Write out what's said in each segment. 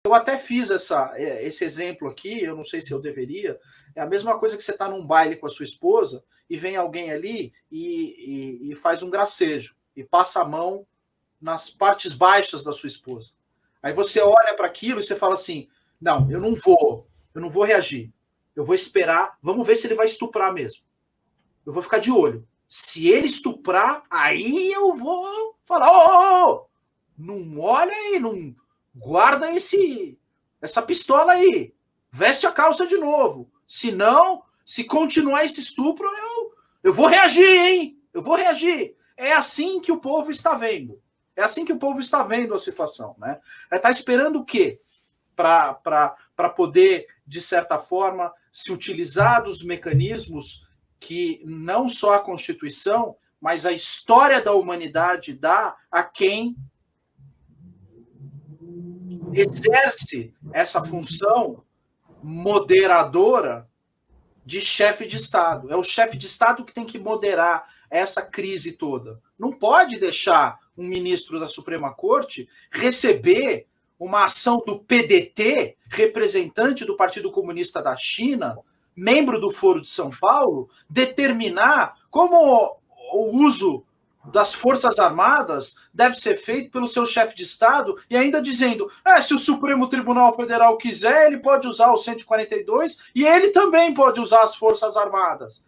Eu até fiz esse exemplo aqui, eu não sei se eu deveria. É a mesma coisa que você está num baile com a sua esposa e vem alguém ali e faz um gracejo e passa a mão nas partes baixas da sua esposa. Aí você olha para aquilo e você fala assim: não, eu não vou reagir. Eu vou esperar, vamos ver se ele vai estuprar mesmo. Eu vou ficar de olho. Se ele estuprar, aí eu vou falar: não olha aí, não guarda essa pistola aí. Veste a calça de novo. Se não, se continuar esse estupro, eu vou reagir, hein? Eu vou reagir. É assim que o povo está vendo. É assim que o povo está vendo a situação, né? Está esperando o quê? Para poder, de certa forma, se utilizar dos mecanismos que não só a Constituição, mas a história da humanidade dá a quem exerce essa função moderadora de chefe de Estado. É o chefe de Estado que tem que moderar essa crise toda. Não pode deixar um ministro da Suprema Corte receber uma ação do PDT, representante do Partido Comunista da China, membro do Foro de São Paulo, determinar como o uso das Forças Armadas deve ser feito pelo seu chefe de Estado, e ainda dizendo, se o Supremo Tribunal Federal quiser, ele pode usar o 142 e ele também pode usar as Forças Armadas.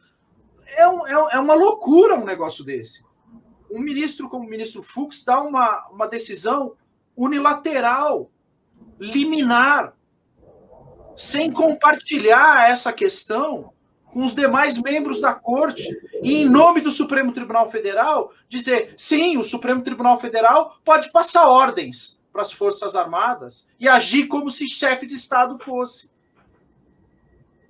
É uma loucura um negócio desse. Um ministro como o ministro Fux dá uma decisão unilateral, liminar, sem compartilhar essa questão com os demais membros da Corte, e em nome do Supremo Tribunal Federal, dizer, sim, o Supremo Tribunal Federal pode passar ordens para as Forças Armadas e agir como se chefe de Estado fosse.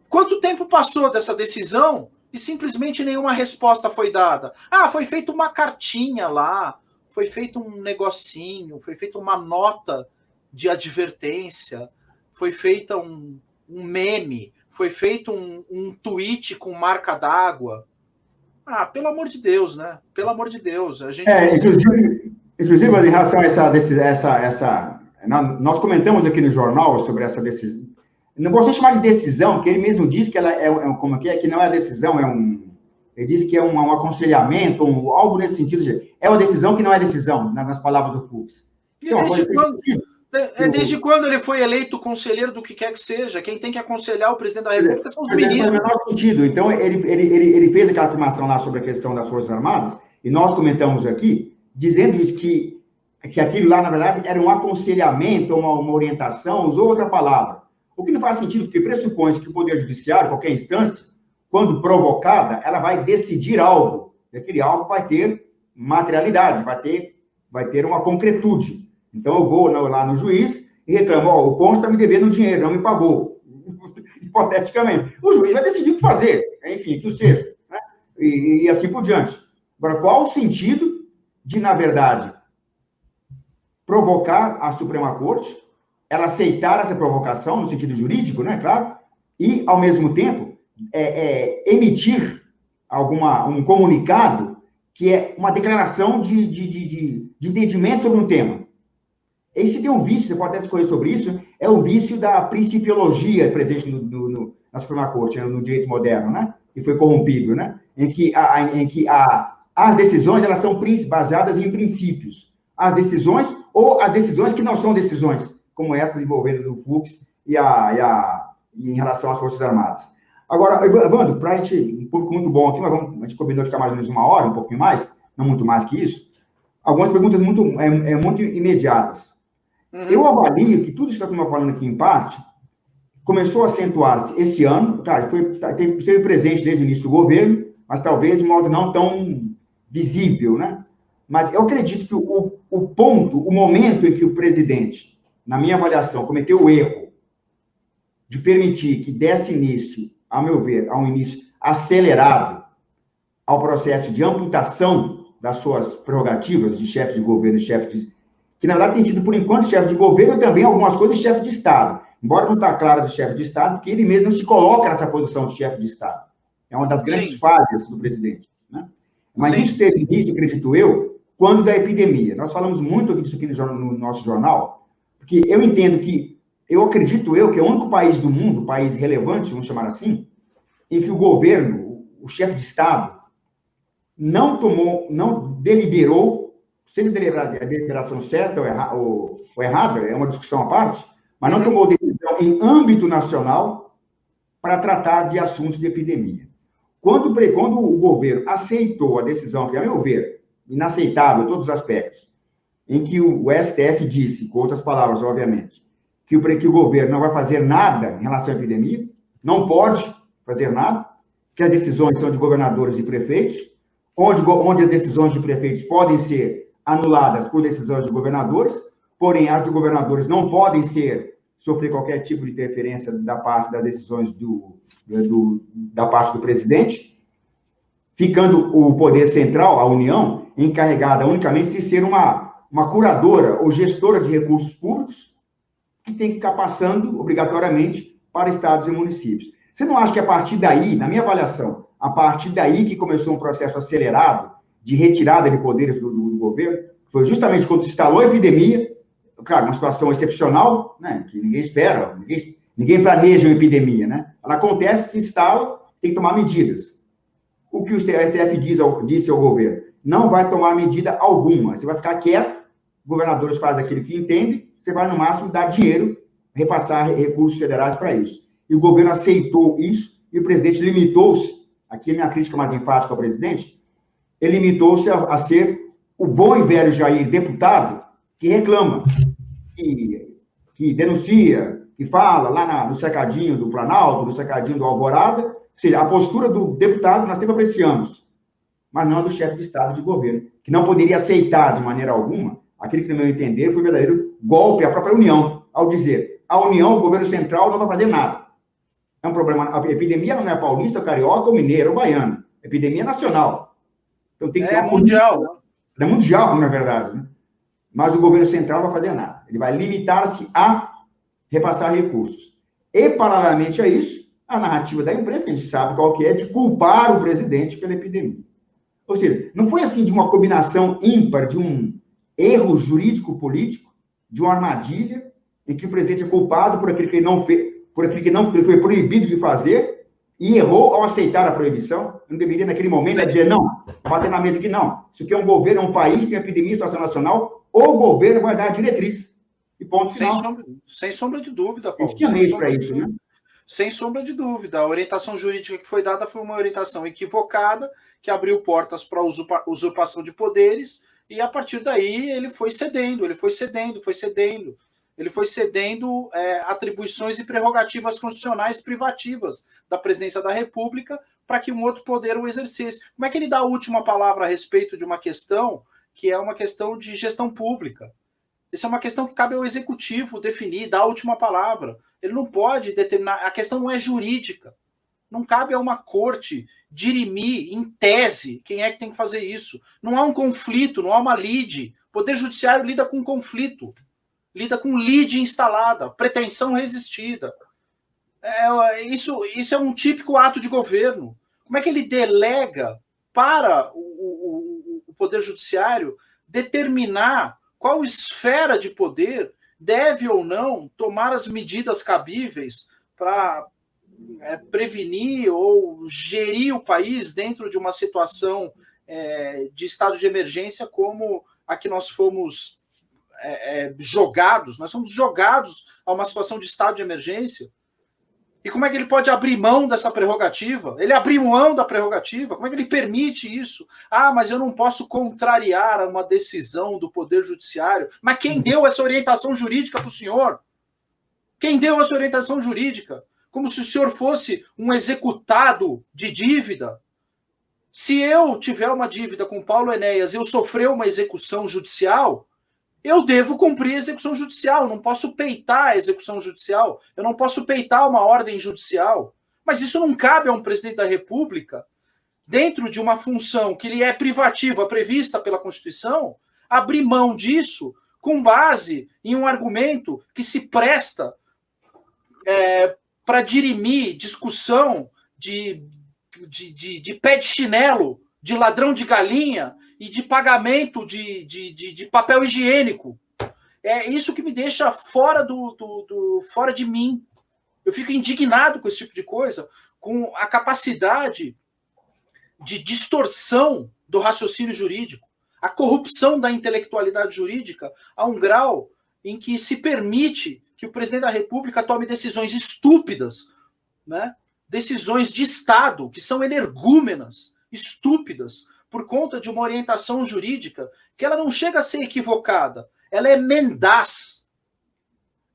Quanto tempo passou dessa decisão e simplesmente nenhuma resposta foi dada? Foi feita uma cartinha lá, foi feito um negocinho, foi feita uma nota de advertência, foi feita um meme, foi feito um tweet com marca d'água. Pelo amor de Deus, né? Pelo amor de Deus. A gente inclusive, em relação a essa nós comentamos aqui no jornal sobre essa decisão. Não gosto de chamar de decisão, porque ele mesmo diz que ela que não é decisão, ele diz que é um aconselhamento, algo nesse sentido. É uma decisão que não é decisão, nas palavras do Fux. Desde quando ele foi eleito conselheiro do que quer que seja? Quem tem que aconselhar o presidente da República são os ministros. No menor sentido. Então, ele fez aquela afirmação lá sobre a questão das Forças Armadas, e nós comentamos aqui, dizendo isso, que aquilo lá, na verdade, era um aconselhamento, uma orientação, usou outra palavra. O que não faz sentido, porque pressupõe que o Poder Judiciário, qualquer instância, quando provocada, ela vai decidir algo. E aquele algo vai ter materialidade, vai ter uma concretude. Então, eu vou lá no juiz e reclamo, o Ponce está me devendo dinheiro, não me pagou. Hipoteticamente. O juiz vai decidir o que fazer, enfim, que o seja. Né? E assim por diante. Agora, qual o sentido de, na verdade, provocar a Suprema Corte, ela aceitar essa provocação, no sentido jurídico, né, claro, e, ao mesmo tempo, emitir um comunicado que é uma declaração de entendimento sobre um tema. Esse tem um vício, você pode até discorrer sobre isso, é o vício da principiologia presente na Suprema Corte, no direito moderno, né? Que foi corrompido, né? Em que as decisões, elas são baseadas em princípios. As decisões, ou as decisões que não são decisões, como essa envolvendo o Fux e em relação às Forças Armadas. Agora, Evandro, para a gente, um público muito bom aqui, a gente combinou ficar mais ou menos 1 hora, um pouquinho mais, não muito mais que isso, algumas perguntas muito imediatas. Eu avalio que tudo isso que nós estamos falando aqui, em parte, começou a acentuar-se esse ano, claro, esteve presente desde o início do governo, mas talvez de modo não tão visível, né? Mas eu acredito que o momento em que o presidente, na minha avaliação, cometeu o erro de permitir que desse início, a meu ver, a um início acelerado ao processo de amputação das suas prerrogativas de chefe de governo, que na verdade tem sido, por enquanto, chefe de governo e também algumas coisas de chefe de Estado. Embora não está claro de chefe de Estado, porque ele mesmo não se coloca nessa posição de chefe de Estado. É uma das grandes falhas do presidente. Né? Mas isso teve início, acredito eu, quando da epidemia. Nós falamos muito disso aqui no nosso jornal, porque eu entendo que eu acredito que é o único país do mundo, país relevante, vamos chamar assim, em que o governo, o chefe de Estado, não deliberou, seja a deliberação certa ou errada, é uma discussão à parte, mas não tomou decisão em âmbito nacional para tratar de assuntos de epidemia. Quando o governo aceitou a decisão, que, a meu ver, inaceitável em todos os aspectos, em que o STF disse, com outras palavras, obviamente, que o governo não vai fazer nada em relação à epidemia, não pode fazer nada, que as decisões são de governadores e prefeitos, onde as decisões de prefeitos podem ser anuladas por decisões de governadores, porém as de governadores não podem sofrer qualquer tipo de interferência da parte das decisões da parte do presidente, ficando o poder central, a União, encarregada unicamente de ser uma curadora ou gestora de recursos públicos, que tem que ficar passando, obrigatoriamente, para estados e municípios. Você não acha que a partir daí, na minha avaliação, a partir daí que começou um processo acelerado de retirada de poderes do governo? Foi justamente quando se instalou a epidemia, claro, uma situação excepcional, né, que ninguém espera, ninguém planeja uma epidemia, né? Ela acontece, se instala, tem que tomar medidas. O que o STF disse ao governo? Não vai tomar medida alguma, você vai ficar quieto, governadores fazem aquilo que entendem, você vai, no máximo, dar dinheiro, repassar recursos federais para isso. E o governo aceitou isso, e o presidente limitou-se, aqui a minha crítica mais enfática ao presidente, ele limitou-se a ser o bom e velho Jair deputado que reclama, que denuncia, que fala lá no cercadinho do Planalto, no cercadinho do Alvorada, ou seja, a postura do deputado nós sempre apreciamos, mas não a do chefe de Estado de governo, que não poderia aceitar de maneira alguma aquele que, no meu entender, foi um verdadeiro golpe à própria União, ao dizer, a União, o governo central, não vai fazer nada. É um problema, a epidemia não é paulista, carioca ou mineira ou baiana, a epidemia é nacional. Então tem que ter mundial. É mundial, na verdade, né? Mas o governo central não vai fazer nada. Ele vai limitar-se a repassar recursos. E, paralelamente a isso, a narrativa da imprensa, que a gente sabe qual que é, de culpar o presidente pela epidemia. Ou seja, não foi assim de uma combinação ímpar, de um erro jurídico-político, de uma armadilha, em que o presidente é culpado por aquilo que ele não fez, por aquilo que ele foi proibido de fazer, e errou ao aceitar a proibição. Não deveria, naquele momento, dizer, não, bater na mesa aqui, não. Isso aqui é um governo, é um país, tem epidemia, situação nacional, ou o governo vai dar a diretriz. E ponto final. Sem sombra de dúvida, Paulo. Tinha meios para isso, né? Sem sombra de dúvida. A orientação jurídica que foi dada foi uma orientação equivocada, que abriu portas para usurpação de poderes, e a partir daí ele foi cedendo atribuições e prerrogativas constitucionais privativas da presidência da República para que um outro poder o exercesse. Como é que ele dá a última palavra a respeito de uma questão que é uma questão de gestão pública? Isso é uma questão que cabe ao executivo definir, dar a última palavra. Ele não pode determinar, a questão não é jurídica. Não cabe a uma corte dirimir, em tese, quem é que tem que fazer isso. Não há um conflito, não há uma lide. O Poder Judiciário lida com conflito, lida com lide instalada, pretensão resistida. Isso é um típico ato de governo. Como é que ele delega para o Poder Judiciário determinar qual esfera de poder deve ou não tomar as medidas cabíveis para prevenir ou gerir o país dentro de uma situação de estado de emergência como a que nós fomos jogados? Nós somos jogados a uma situação de estado de emergência. E como é que ele pode abrir mão dessa prerrogativa? Ele abriu mão da prerrogativa? Como é que ele permite isso? Ah, mas eu não posso contrariar uma decisão do Poder Judiciário. Mas quem deu essa orientação jurídica para o senhor? Quem deu essa orientação jurídica? Como se o senhor fosse um executado de dívida. Se eu tiver uma dívida com Paulo Enéas e eu sofrer uma execução judicial, eu devo cumprir a execução judicial, eu não posso peitar a execução judicial, eu não posso peitar uma ordem judicial. Mas isso não cabe a um presidente da República, dentro de uma função que lhe é privativa, prevista pela Constituição, abrir mão disso com base em um argumento que se presta para dirimir discussão de pé de chinelo, de ladrão de galinha e de pagamento de papel higiênico. É isso que me deixa fora fora de mim. Eu fico indignado com esse tipo de coisa, com a capacidade de distorção do raciocínio jurídico, a corrupção da intelectualidade jurídica a um grau em que se permite que o presidente da República tome decisões estúpidas, né? Decisões de Estado que são energúmenas, estúpidas, por conta de uma orientação jurídica que ela não chega a ser equivocada, ela é mendaz.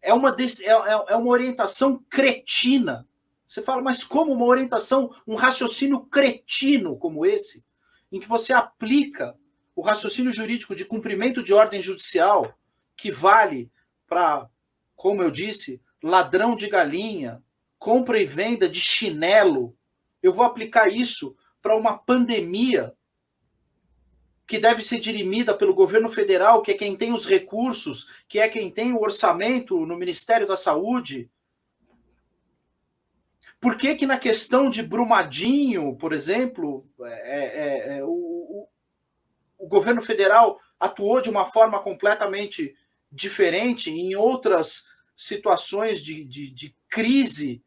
É uma orientação cretina. Você fala, mas como uma orientação, um raciocínio cretino como esse, em que você aplica o raciocínio jurídico de cumprimento de ordem judicial, que vale para, como eu disse, ladrão de galinha, compra e venda de chinelo, eu vou aplicar isso para uma pandemia que deve ser dirimida pelo governo federal, que é quem tem os recursos, que é quem tem o orçamento no Ministério da Saúde. Por que que na questão de Brumadinho, por exemplo, o governo federal atuou de uma forma completamente diferente em outras situações de crise,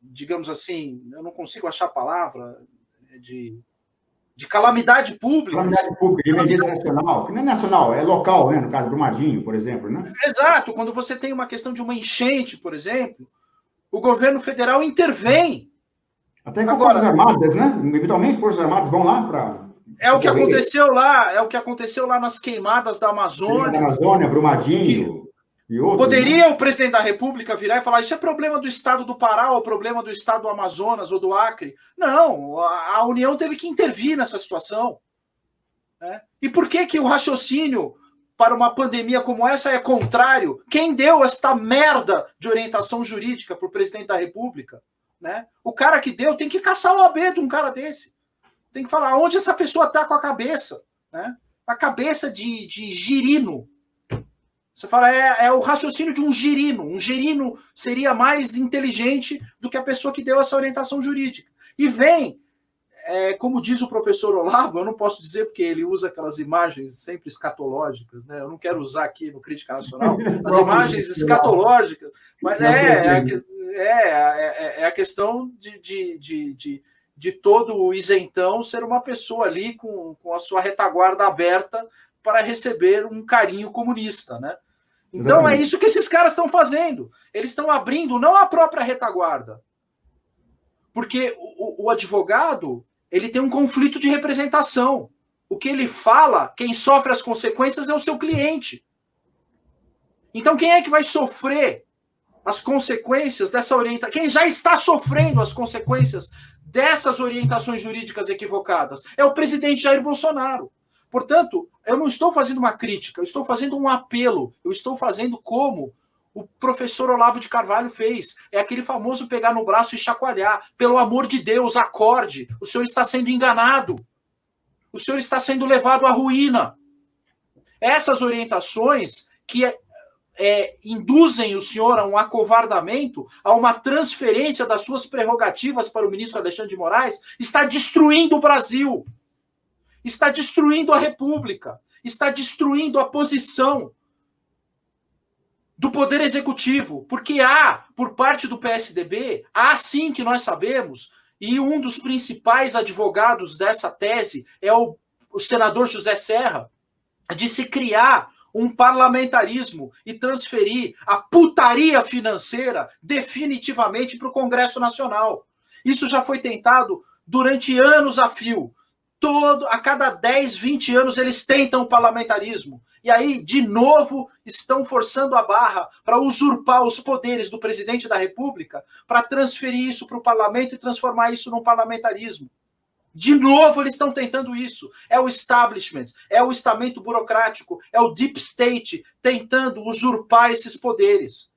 digamos assim, eu não consigo achar a palavra, de calamidade pública. Calamidade pública, de emergência nacional, que não é nacional, é local, né? No caso do Brumadinho, por exemplo, né? Exato, quando você tem uma questão de uma enchente, por exemplo, o governo federal intervém. Até com agora, Forças Armadas, né? Eventualmente, Forças Armadas vão lá para... É o que aconteceu lá nas queimadas da Amazônia. Amazônia, Brumadinho e outros. Poderia, né, o presidente da República virar e falar, isso é problema do estado do Pará, ou problema do estado do Amazonas ou do Acre. Não, a União teve que intervir nessa situação. Né? E por que o raciocínio para uma pandemia como essa é contrário? Quem deu esta merda de orientação jurídica para o presidente da República? Né? O cara que deu tem que caçar o OAB de um cara desse. Tem que falar onde essa pessoa está com a cabeça. Né? A cabeça de girino. Você fala, é o raciocínio de um girino. Um girino seria mais inteligente do que a pessoa que deu essa orientação jurídica. E vem, como diz o professor Olavo, eu não posso dizer porque ele usa aquelas imagens sempre escatológicas, né? Eu não quero usar aqui no Crítica Nacional as imagens escatológicas, mas é a questão de todo o isentão ser uma pessoa ali com a sua retaguarda aberta para receber um carinho comunista, né? Então exatamente. É isso que esses caras estão fazendo. Eles estão abrindo não a própria retaguarda. Porque o advogado, ele tem um conflito de representação. O que ele fala, quem sofre as consequências é o seu cliente. Então quem é que vai sofrer as consequências dessa orientação? Quem já está sofrendo as consequências dessas orientações jurídicas equivocadas é o presidente Jair Bolsonaro. Portanto, eu não estou fazendo uma crítica, eu estou fazendo um apelo, eu estou fazendo como o professor Olavo de Carvalho fez. É aquele famoso pegar no braço e chacoalhar. Pelo amor de Deus, acorde. O senhor está sendo enganado. O senhor está sendo levado à ruína. Essas orientações que induzem o senhor a um acovardamento, a uma transferência das suas prerrogativas para o ministro Alexandre de Moraes, está destruindo o Brasil. Está destruindo a República, está destruindo a posição do Poder Executivo, porque há, por parte do PSDB, há sim que nós sabemos, e um dos principais advogados dessa tese é o senador José Serra, de se criar um parlamentarismo e transferir a putaria financeira definitivamente para o Congresso Nacional. Isso já foi tentado durante anos a fio. A cada 10, 20 anos eles tentam o parlamentarismo. E aí, de novo, estão forçando a barra para usurpar os poderes do presidente da República, para transferir isso para o parlamento e transformar isso num parlamentarismo. De novo, eles estão tentando isso. É o establishment, é o estamento burocrático, é o deep state tentando usurpar esses poderes.